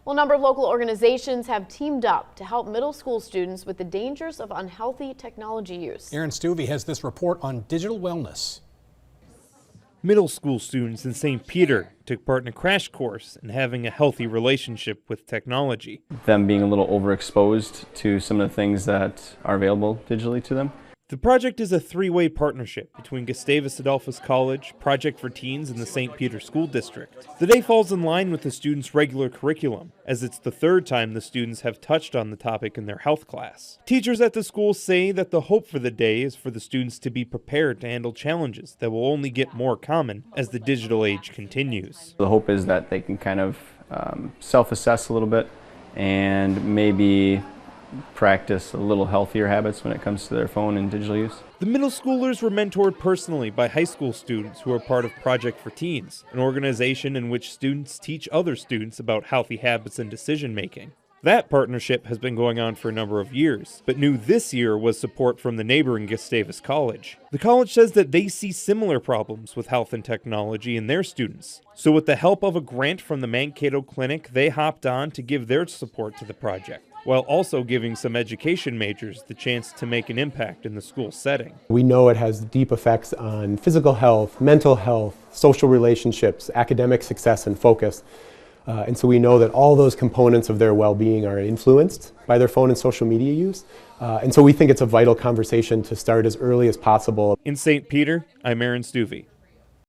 Well, a number of local organizations have teamed up to help middle school students with the dangers of unhealthy technology use. Aaron Stuvey has this report on digital wellness. Middle school students in St. Peter took part in a crash course in having a healthy relationship with technology. Them being a little overexposed to some of the things that are available digitally to them. The project is a three-way partnership between Gustavus Adolphus College, Project for Teens, and the St. Peter School District. The day falls in line with the students' regular curriculum, as it's the third time the students have touched on the topic in their health class. Teachers at the school say that the hope for the day is for the students to be prepared to handle challenges that will only get more common as the digital age continues. The hope is that they can kind of self-assess a little bit and maybe practice a little healthier habits when it comes to their phone and digital use. The middle schoolers were mentored personally by high school students who are part of Project for Teens, an organization in which students teach other students about healthy habits and decision making. That partnership has been going on for a number of years, but new this year was support from the neighboring Gustavus College. The college says that they see similar problems with health and technology in their students. So with the help of a grant from the Mankato Clinic, they hopped on to give their support to the project, while also giving some education majors the chance to make an impact in the school setting. We know it has deep effects on physical health, mental health, social relationships, academic success and focus. And so we know that all those components of their well-being are influenced by their phone and social media use. And so we think it's a vital conversation to start as early as possible. In St. Peter, I'm Aaron Stuvey.